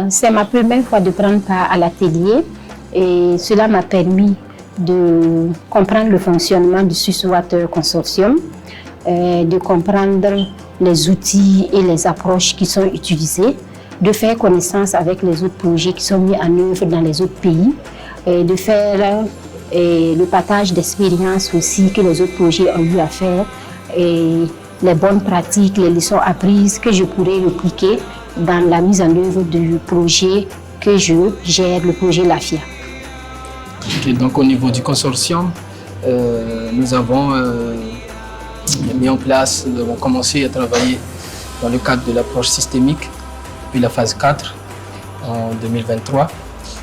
C'est ma première fois de prendre part à l'atelier et cela m'a permis de comprendre le fonctionnement du Swiss Water Consortium, de comprendre les outils et les approches qui sont utilisés, de faire connaissance avec les autres projets qui sont mis en œuvre dans les autres pays, et de faire le partage d'expériences aussi que les autres projets ont eu à faire, et les bonnes pratiques, les leçons apprises que je pourrais répliquer dans la mise en œuvre du projet que je gère, le projet LAFIA. Okay, donc au niveau du consortium, nous avons mis en place, nous avons commencé à travailler dans le cadre de l'approche systémique depuis la phase 4 en 2023.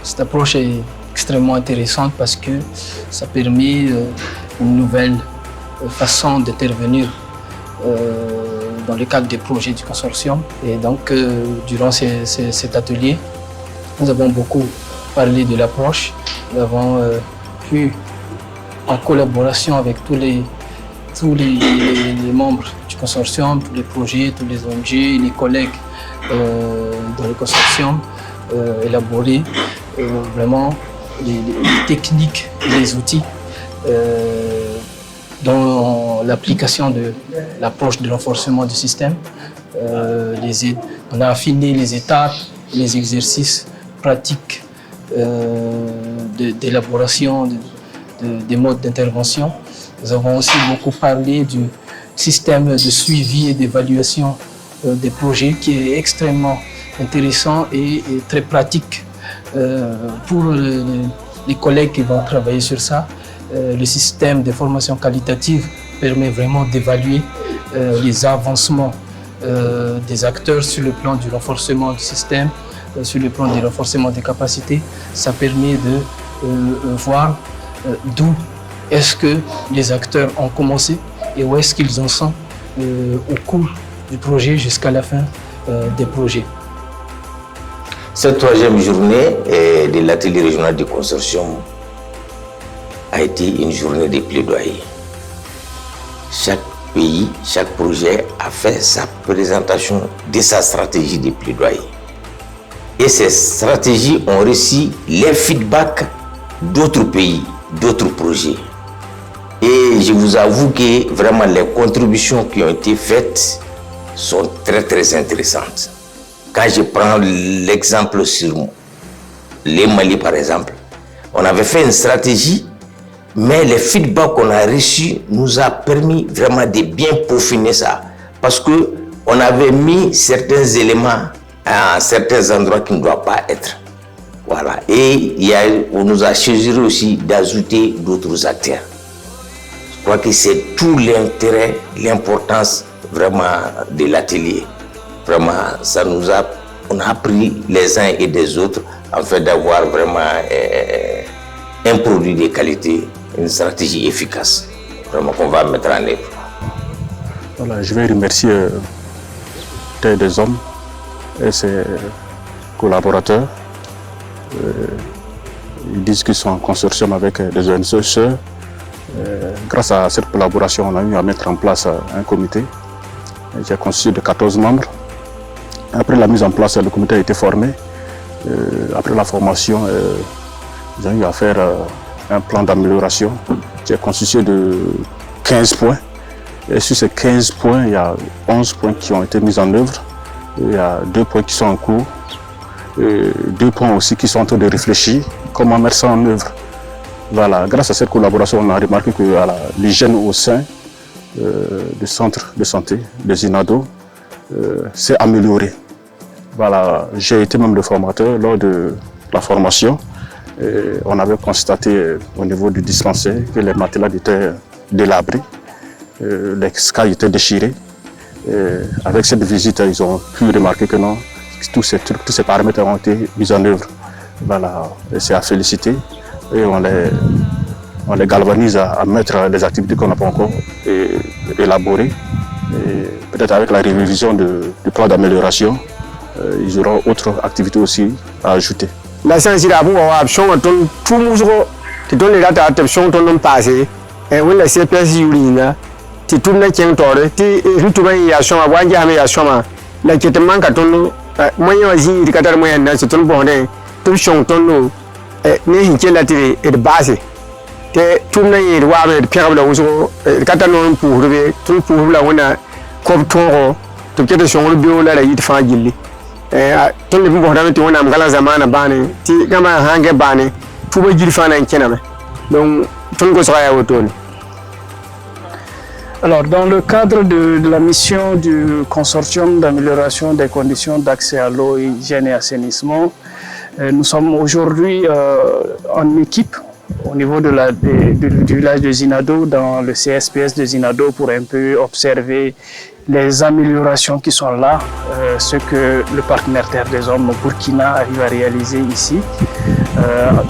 Cette approche est extrêmement intéressante parce que ça permet une nouvelle façon d'intervenir dans le cadre des projets du consortium. Et donc, durant cet atelier, nous avons beaucoup parlé de l'approche. Nous avons pu, en collaboration avec tous les membres du consortium, tous les projets, tous les ONG, les collègues dans le consortium, élaborer vraiment les techniques et les outils dans l'application de l'approche de renforcement du système. On a affiné les étapes, les exercices pratiques d'élaboration des modes d'intervention. Nous avons aussi beaucoup parlé du système de suivi et d'évaluation des projets qui est extrêmement intéressant et très pratique pour les collègues qui vont travailler sur ça. Le système de formation qualitative permet vraiment d'évaluer les avancements des acteurs sur le plan du renforcement du système, sur le plan du renforcement des capacités. Ça permet de voir d'où est-ce que les acteurs ont commencé et où est-ce qu'ils en sont au cours du projet jusqu'à la fin des projets. Cette troisième journée de l'atelier régional du consortium a été une journée de plaidoyer. Chaque pays, chaque projet a fait sa présentation de sa stratégie de plaidoyer. Et ces stratégies ont reçu les feedbacks d'autres pays, d'autres projets. Et je vous avoue que vraiment les contributions qui ont été faites sont très très intéressantes. Quand je prends l'exemple sur les Mali par exemple, on avait fait une stratégie, mais les feedbacks qu'on a reçus nous a permis vraiment de bien peaufiner ça. Parce qu'on avait mis certains éléments à certains endroits qui ne doivent pas être. Voilà. Et on nous a suggéré aussi d'ajouter d'autres acteurs. Je crois que c'est tout l'intérêt, l'importance vraiment de l'atelier. Vraiment, on a appris les uns et des autres en fait d'avoir vraiment un produit de qualité, une stratégie efficace, vraiment qu'on va mettre en œuvre. Voilà, je vais remercier Terre des Hommes et ses collaborateurs. Ils disent qu'ils sont en consortium avec des ONG. Grâce à cette collaboration, on a eu à mettre en place un comité qui est constitué de 14 membres. Après la mise en place, le comité a été formé. Après la formation, ils ont eu à faire un plan d'amélioration qui est constitué de 15 points. Et sur ces 15 points, il y a 11 points qui ont été mis en œuvre. Il y a 2 points qui sont en cours. Et 2 points aussi qui sont en train de réfléchir comment mettre ça en œuvre. Voilà, grâce à cette collaboration, on a remarqué que l'hygiène au sein des centres de santé, des INADO, s'est améliorée. Voilà, j'ai été même le formateur lors de la formation. Et on avait constaté au niveau du dispensaire que les matelas étaient délabrés, les sky étaient déchirés. Et avec cette visite, ils ont pu remarquer que non, tous ces paramètres ont été mis en œuvre. Voilà, c'est à féliciter. Et on les galvanise à mettre les activités qu'on n'a pas encore élaborées. Et peut-être avec la révision du plan d'amélioration, ils auront autres activités aussi à ajouter. La science est option tout muso te donne la option ton passé et on la CPS yulina ti tout na tien tore ti rutuba ya soma wanja me ya soma la qui te manque ton moyen wazi di katar moyen na ton bonde ton chong ton no ne hin kela tire e base te tum na yi wa me pierre la wuso katar no pour be ton pour la wona ko toro to kete chong bio la yi fa gilli ton le bon da me to wona ngala zamana bane ti gama hange bane tuba jiri fa na kename donc ton ko soya wotoni. Alors, dans le cadre de la mission du consortium d'amélioration des conditions d'accès à l'eau, hygiène et assainissement, nous sommes aujourd'hui en équipe au niveau du village de Zinado, dans le CSPS de Zinado, pour un peu observer les améliorations qui sont là, ce que le partenaire Terre des Hommes Burkina arrive à réaliser ici,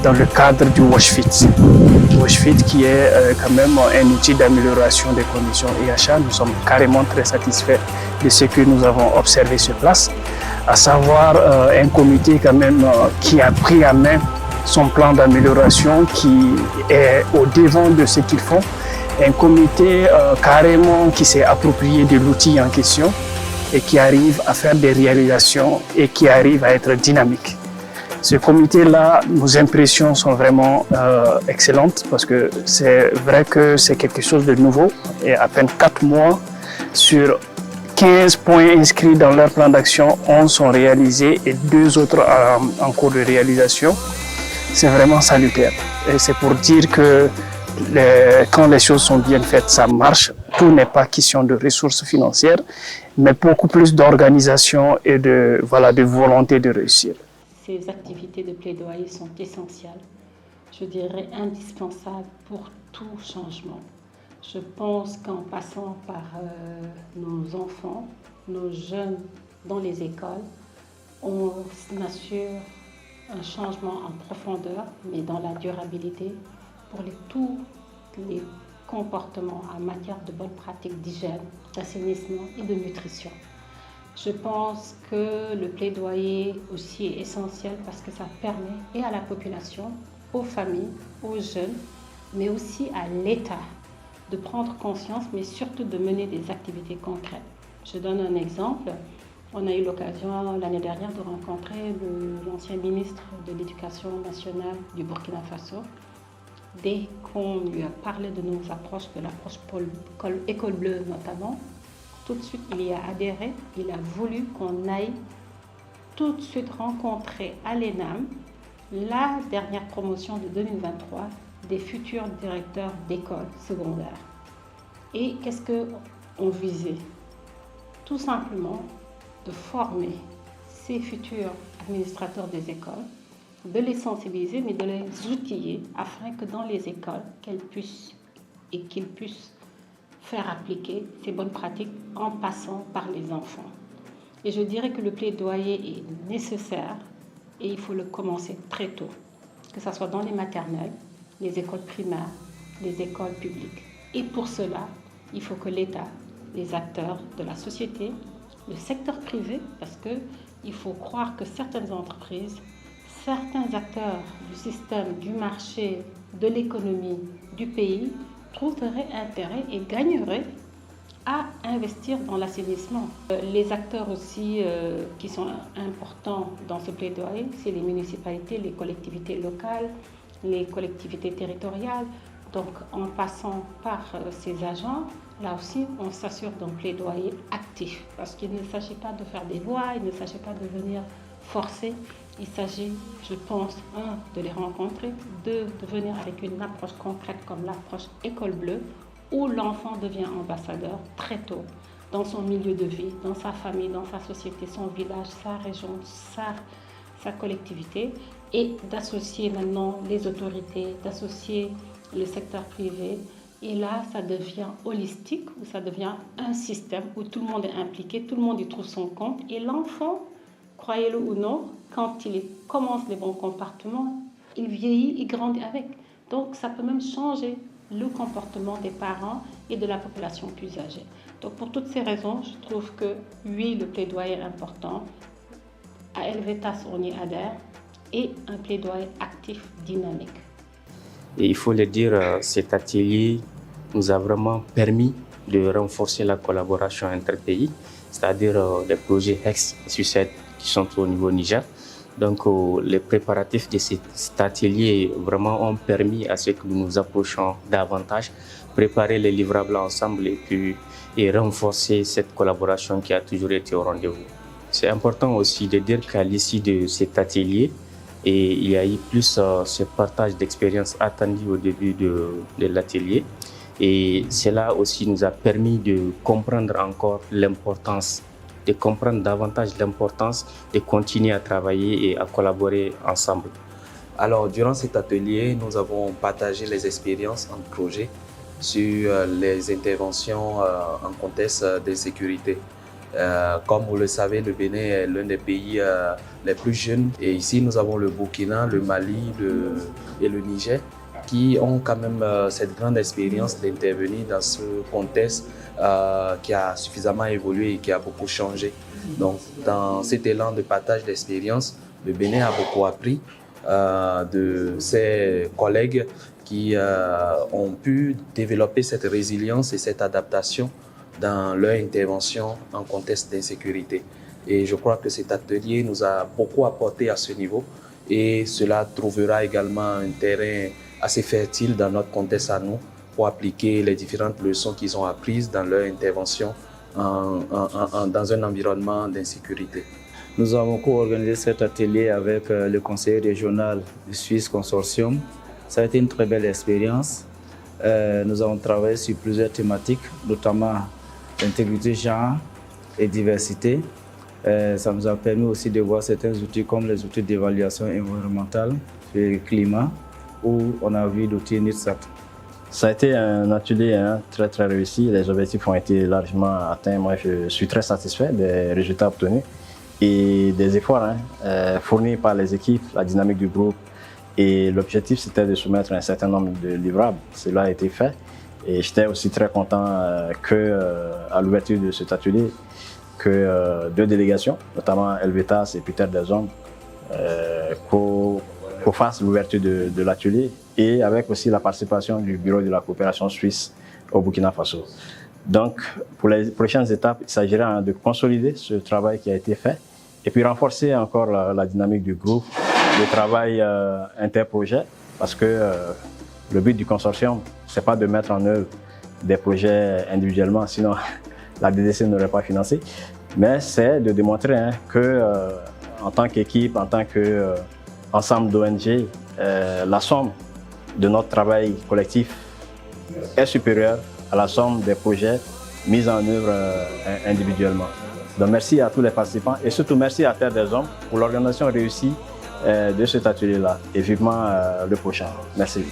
dans le cadre du WashFit. WashFit qui est quand même un outil d'amélioration des conditions IHA. Nous sommes carrément très satisfaits de ce que nous avons observé sur place, à savoir un comité quand même qui a pris à main son plan d'amélioration, qui est au devant de ce qu'ils font, un comité carrément qui s'est approprié de l'outil en question et qui arrive à faire des réalisations et qui arrive à être dynamique. Ce comité-là, nos impressions sont vraiment excellentes parce que c'est vrai que c'est quelque chose de nouveau et à peine 4 mois sur 15 points inscrits dans leur plan d'action, 11 sont réalisés et 2 autres en cours de réalisation. C'est vraiment salutaire et c'est pour dire que quand les choses sont bien faites, ça marche. Tout n'est pas question de ressources financières, mais beaucoup plus d'organisation et de volonté de réussir. Ces activités de plaidoyer sont essentielles, je dirais indispensables pour tout changement. Je pense qu'en passant par nos enfants, nos jeunes dans les écoles, on assure un changement en profondeur, mais dans la durabilité, pour tous les comportements en matière de bonnes pratiques d'hygiène, d'assainissement et de nutrition. Je pense que le plaidoyer aussi est essentiel parce que ça permet et à la population, aux familles, aux jeunes, mais aussi à l'État de prendre conscience, mais surtout de mener des activités concrètes. Je donne un exemple. On a eu l'occasion l'année dernière de rencontrer l'ancien ministre de l'Éducation nationale du Burkina Faso. Dès qu'on lui a parlé de nos approches, de l'approche école bleue notamment, tout de suite il y a adhéré, il a voulu qu'on aille tout de suite rencontrer à l'ENAM la dernière promotion de 2023 des futurs directeurs d'écoles secondaires. Et qu'est-ce qu'on visait? Tout simplement de former ces futurs administrateurs des écoles, de les sensibiliser, mais de les outiller afin que dans les écoles, qu'ils puissent faire appliquer ces bonnes pratiques en passant par les enfants. Et je dirais que le plaidoyer est nécessaire et il faut le commencer très tôt, que ce soit dans les maternelles, les écoles primaires, les écoles publiques. Et pour cela, il faut que l'État, les acteurs de la société, le secteur privé, parce qu'il faut croire que certaines entreprises, certains acteurs du système, du marché, de l'économie, du pays, trouveraient intérêt et gagneraient à investir dans l'assainissement. Les acteurs aussi qui sont importants dans ce plaidoyer, c'est les municipalités, les collectivités locales, les collectivités territoriales. Donc en passant par ces agents, là aussi on s'assure d'un plaidoyer actif parce qu'il ne s'agit pas de faire des lois, il ne s'agit pas de venir forcer. Il s'agit, je pense, de les rencontrer, de venir avec une approche concrète comme l'approche école bleue, où l'enfant devient ambassadeur très tôt, dans son milieu de vie, dans sa famille, dans sa société, son village, sa région, sa collectivité, et d'associer maintenant les autorités, d'associer le secteur privé. Et là, ça devient holistique, où ça devient un système où tout le monde est impliqué, tout le monde y trouve son compte, et l'enfant, croyez-le ou non, quand il commence les bons comportements, il vieillit, il grandit avec. Donc ça peut même changer le comportement des parents et de la population plus âgée. Donc pour toutes ces raisons, je trouve que oui, le plaidoyer est important. À Helvetas, on y adhère, et un plaidoyer actif, dynamique. Et il faut le dire, cet atelier nous a vraiment permis de renforcer la collaboration entre pays, c'est-à-dire les projets ex-SUCED qui sont au niveau Niger. Donc les préparatifs de cet atelier vraiment ont permis à ce que nous nous approchions davantage, préparer les livrables ensemble et renforcer cette collaboration qui a toujours été au rendez-vous. C'est important aussi de dire qu'à l'issue de cet atelier, il y a eu plus ce partage d'expérience attendu au début de l'atelier. Et cela aussi nous a permis de comprendre encore l'importance, de comprendre davantage l'importance de continuer à travailler et à collaborer ensemble. Alors, durant cet atelier, nous avons partagé les expériences en projet sur les interventions en contexte d'insécurité. Comme vous le savez, le Bénin est l'un des pays les plus jeunes. Et ici, nous avons le Burkina, le Mali et le Niger qui ont quand même cette grande expérience d'intervenir dans ce contexte qui a suffisamment évolué et qui a beaucoup changé. Donc, dans cet élan de partage d'expérience, le Bénin a beaucoup appris de ses collègues qui ont pu développer cette résilience et cette adaptation dans leur intervention en contexte d'insécurité. Et je crois que cet atelier nous a beaucoup apporté à ce niveau et cela trouvera également un terrain assez fertile dans notre contexte à nous pour appliquer les différentes leçons qu'ils ont apprises dans leur intervention dans un environnement d'insécurité. Nous avons co-organisé cet atelier avec le conseiller régional du Suisse Consortium. Ça a été une très belle expérience. Nous avons travaillé sur plusieurs thématiques, notamment l'intégrité genre et diversité. Ça nous a permis aussi de voir certains outils comme les outils d'évaluation environnementale et climat, où on a vu l'outil NIRSAT. Ça a été un atelier très réussi. Les objectifs ont été largement atteints. Moi, je suis très satisfait des résultats obtenus et des efforts fournis par les équipes, la dynamique du groupe. Et l'objectif, c'était de soumettre un certain nombre de livrables. Cela a été fait. Et j'étais aussi très content qu'à l'ouverture de cet atelier, que deux délégations, notamment Helvetas et Peter Delzong, fassent l'ouverture de l'atelier et avec aussi la participation du Bureau de la coopération suisse au Burkina Faso. Donc, pour les prochaines étapes, il s'agira de consolider ce travail qui a été fait et puis renforcer encore la dynamique du groupe, le travail interprojet, parce que le but du consortium, ce n'est pas de mettre en œuvre des projets individuellement, sinon la DDC n'aurait pas financé, mais c'est de démontrer que en tant qu'équipe, en tant qu'ensemble d'ONG, la somme de notre travail collectif est supérieure à la somme des projets mis en œuvre individuellement. Donc merci à tous les participants et surtout merci à Terre des Hommes pour l'organisation réussie de cet atelier-là et vivement le prochain. Merci.